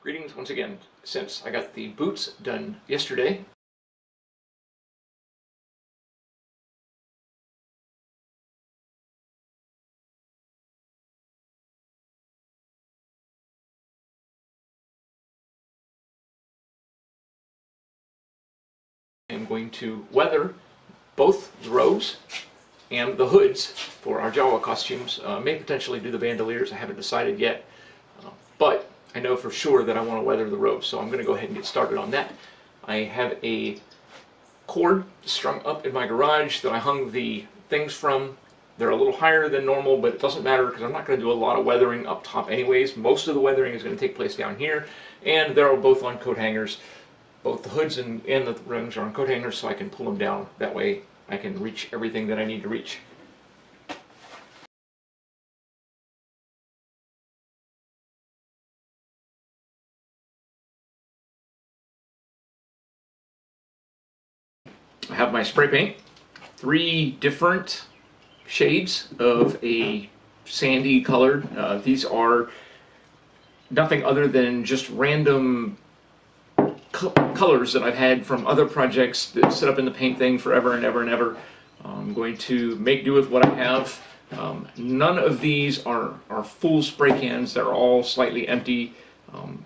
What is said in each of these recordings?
Greetings once again. Since I got the boots done yesterday, I'm going to weather both the robes and the hoods for our Jawa costumes. May potentially do the bandoliers, I haven't decided yet, but I know for sure that I want to weather the robes, so I'm going to go ahead and get started on that. I have a cord strung up in my garage that I hung the things from. They're a little higher than normal, but it doesn't matter because I'm not going to do a lot of weathering up top anyways. Most of the weathering is going to take place down here, and they're both on coat hangers. Both the hoods and the rings are on coat hangers, so I can pull them down. That way I can reach everything that I need to reach. I have my spray paint, 3 different shades of a sandy colored. These are nothing other than just random colors that I've had from other projects that sit up in the paint thing forever and ever and ever. I'm going to make do with what I have. None of these are full spray cans. They're all slightly empty.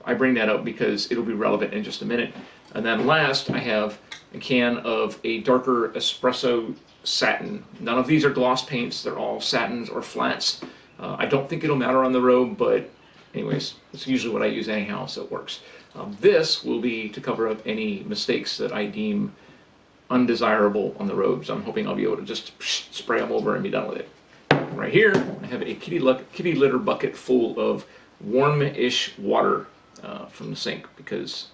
I bring that up because it'll be relevant in just a minute. And then last, I have a can of a darker espresso satin. None of these are gloss paints. They're all satins or flats. I don't think it'll matter on the robe, but anyways, it's usually what I use anyhow, so it works. This will be to cover up any mistakes that I deem undesirable on the robes. I'm hoping I'll be able to just spray them over and be done with it. Right here, I have a kitty litter bucket full of warm-ish water from the sink because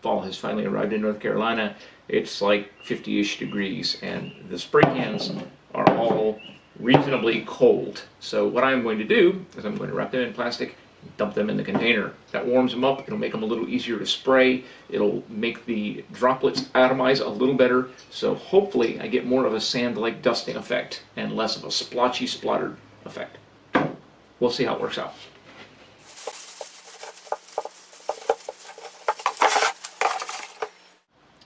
fall has finally arrived in North Carolina. It's like 50-ish degrees, and the spray cans are all reasonably cold. So what I'm going to do is I'm going to wrap them in plastic, dump them in the container. That warms them up. It'll make them a little easier to spray. It'll make the droplets atomize a little better. So hopefully I get more of a sand-like dusting effect and less of a splotchy, splattered effect. We'll see how it works out.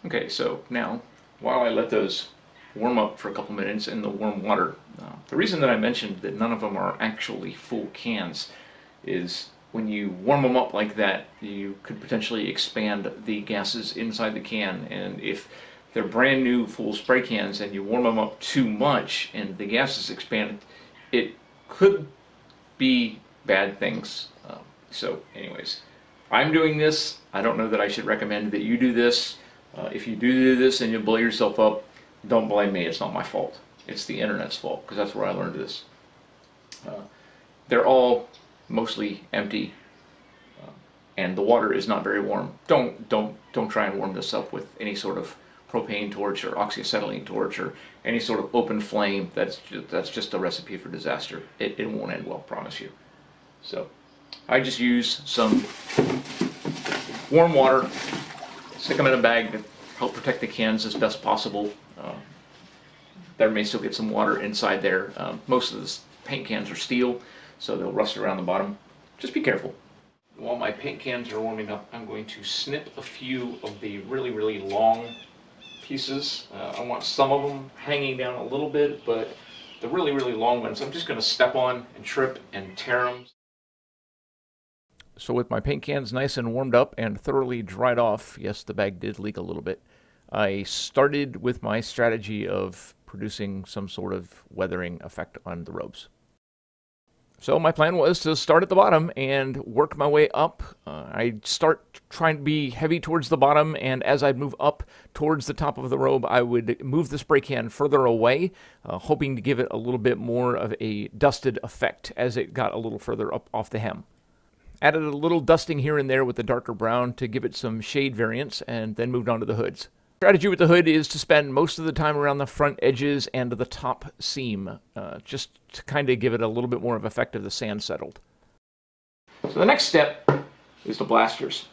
Okay, so now, while I let those warm up for a couple minutes in the warm water, the reason that I mentioned that none of them are actually full cans is when you warm them up like that, you could potentially expand the gases inside the can, and if they're brand new full spray cans and you warm them up too much and the gases expand, it could be bad things. So anyways, I'm doing this. I don't know that I should recommend that you do this. If you do this and you blow yourself up, don't blame me. It's not my fault. It's the internet's fault, because that's where I learned this. They're all mostly empty, and the water is not very warm. Don't try and warm this up with any sort of propane torch or oxyacetylene torch or any sort of open flame. That's just a recipe for disaster. It won't end well, promise you. So I just use some warm water, stick them in a bag to help protect the cans as best possible. There may still get some water inside there. Most of the paint cans are steel, so they'll rust around the bottom. Just be careful. While my paint cans are warming up, I'm going to snip a few of the really long pieces. I want some of them hanging down a little bit, but the really long ones I'm just going to step on and trip and tear them. So with my paint cans nice and warmed up and thoroughly dried off, yes, the bag did leak a little bit, I started with my strategy of producing some sort of weathering effect on the robes. So my plan was to start at the bottom and work my way up. I'd start trying to be heavy towards the bottom, and as I'd move up towards the top of the robe, I would move the spray can further away, hoping to give it a little bit more of a dusted effect as it got a little further up off the hem. Added a little dusting here and there with the darker brown to give it some shade variance, and then moved on to the hoods. Strategy with the hood is to spend most of the time around the front edges and the top seam, just to kind of give it a little bit more of effect of the sand settled. So the next step is the blasters.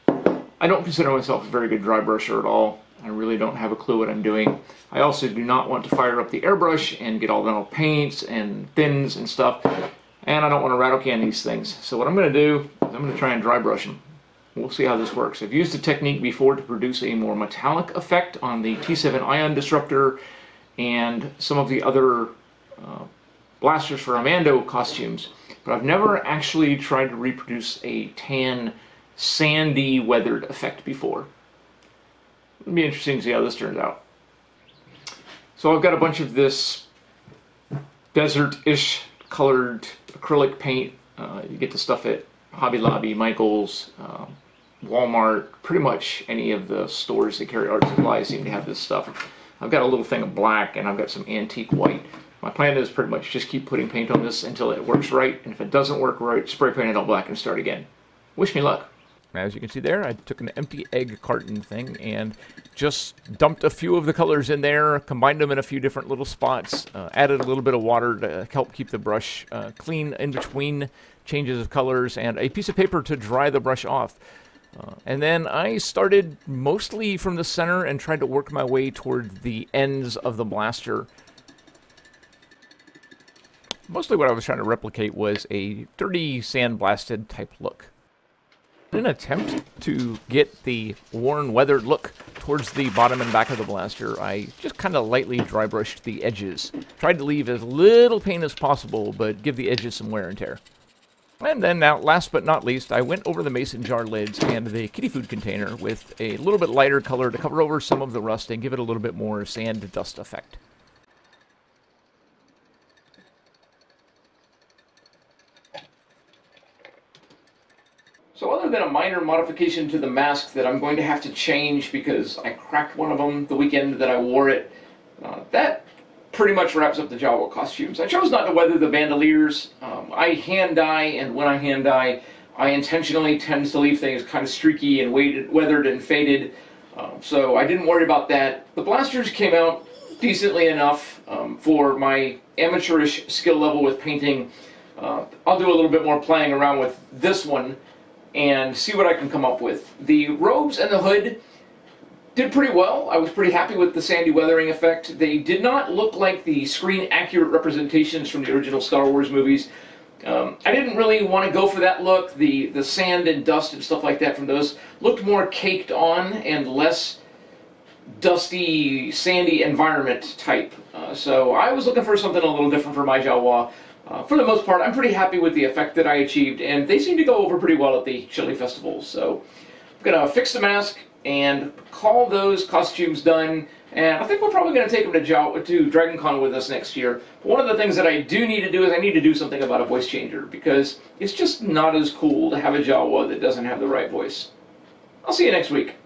I don't consider myself a very good dry brusher at all. I really don't have a clue what I'm doing. I also do not want to fire up the airbrush and get all the paints and thins and stuff, and I don't want to rattle can these things. So what I'm going to do is I'm going to try and dry brush them. We'll see how this works. I've used a technique before to produce a more metallic effect on the T7 ion disruptor and some of the other blasters for Jawa Costumes, but I've never actually tried to reproduce a tan, sandy, weathered effect before. It'll be interesting to see how this turns out. So I've got a bunch of this desert-ish colored acrylic paint. You get the stuff at Hobby Lobby, Michael's, Walmart, pretty much any of the stores that carry art supplies seem to have this stuff. I've got a little thing of black and I've got some antique white. My plan is pretty much just keep putting paint on this until it works right, and if it doesn't work right, spray paint it all black and start again. Wish me luck. As you can see there, I took an empty egg carton thing and just dumped a few of the colors in there, combined them in a few different little spots, added a little bit of water to help keep the brush clean in between changes of colors, and a piece of paper to dry the brush off. And then I started mostly from the center and tried to work my way toward the ends of the blaster. Mostly what I was trying to replicate was a dirty sandblasted type look. In an attempt to get the worn, weathered look towards the bottom and back of the blaster, I just kind of lightly dry brushed the edges. Tried to leave as little paint as possible, but give the edges some wear and tear. And then now, last but not least, I went over the mason jar lids and the kitty food container with a little bit lighter color to cover over some of the rust and give it a little bit more sand dust effect. So other than a minor modification to the mask that I'm going to have to change because I cracked one of them the weekend that I wore it, that pretty much wraps up the Jawa Costumes. I chose not to weather the bandoliers. I hand dye, and when I hand dye, I intentionally tend to leave things kind of streaky and weathered and faded, so I didn't worry about that. The blasters came out decently enough for my amateurish skill level with painting. I'll do a little bit more playing around with this one and see what I can come up with. The robes and the hood did pretty well. I was pretty happy with the sandy weathering effect. They did not look like the screen accurate representations from the original Star Wars movies. I didn't really want to go for that look. The sand and dust and stuff like that from those looked more caked on and less dusty, sandy environment type. So I was looking for something a little different for my Jawa. For the most part, I'm pretty happy with the effect that I achieved, and they seem to go over pretty well at the Chili Festival. So I'm going to fix the mask and call those costumes done, and I think we're probably going to take them to Dragon Con with us next year. But one of the things that I do need to do is I need to do something about a voice changer, because it's just not as cool to have a Jawa that doesn't have the right voice. I'll see you next week.